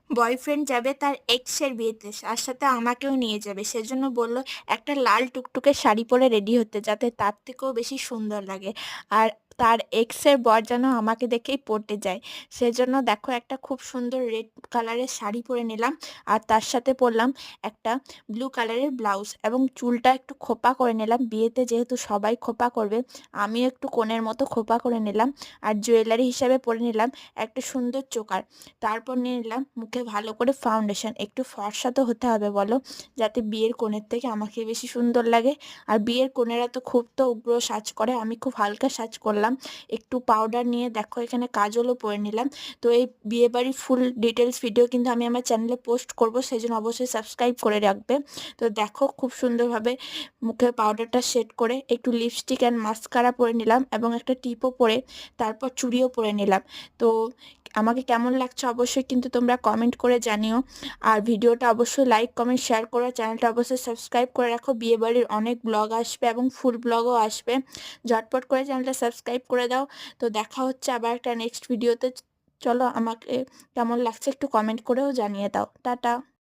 Boyfriend যাবে তার এক্সের বিয়েতে, তার সাথে আমাকেও নিয়ে যাবে। সেজন্য বলল একটা লাল টুকটুকে শাড়ি পরে রেডি হতে, যাতে তার থেকেও বেশি সুন্দর লাগে। আর তার এক্সের বর যেন আমাকে দেখেই পটে যায়। সেজন্য দেখো একটা খুব সুন্দর রেড কালারের শাড়ি পরে নিলাম, আর তার সাথে পরলাম একটা ব্লু কালারের ব্লাউজ, এবং চুলটা একটু খোপা করে নিলাম। বিয়েতে যেহেতু সবাই খোপা করবে, আমিও একটু কোণের মতো খোপা করে নিলাম। আর জুয়েলারি হিসাবে পরে নিলাম একটা সুন্দর চোকার। তারপর নিয়ে নিলাম মুখে ভালো করে ফাউন্ডেশন। একটু ফর্সা তো হতে হবে বলো, যাতে বিয়ের কোণের থেকে আমাকে বেশি সুন্দর লাগে। আর বিয়ের কোণেরা তো খুব তো উগ্র সাজ করে, আমি খুব হালকা সাজ করলাম। একটু পাউডার নিয়ে দেখো এখানে কাজলও পরে নিলাম। তো এই বিয়েবাড়ির ফুল ডিটেলস ভিডিও কিন্তু আমি আমার চ্যানেলে পোস্ট করব, সেই জন্য অবশ্যই সাবস্ক্রাইব করে রাখবে। তো দেখো খুব সুন্দরভাবে মুখে পাউডারটা সেট করে একটু লিপস্টিক অ্যান্ড মাস্কারা পরে নিলাম, এবং একটা টিপও পরে তারপর চুড়িও পরে নিলাম। তো আমাকে কেমন লাগছে অবশ্যই কিন্তু তোমরা কমেন্ট করে জানিও। আর ভিডিওটা অবশ্যই লাইক কমেন্ট শেয়ার করো, চ্যানেলটা অবশ্যই সাবস্ক্রাইব করে রাখো। বিয়েবাড়ির অনেক ব্লগ আসবে এবং ফুল ব্লগও আসবে, ঝটপট করে চ্যানেলটা সাবস্ক্রাইব করে দাও। তো দেখা হচ্ছে আবার একটা নেক্সট ভিডিওতে। চলো, আমাকে কেমন লাগছে একটু কমেন্ট করেও জানিয়ে দাও। টাটা।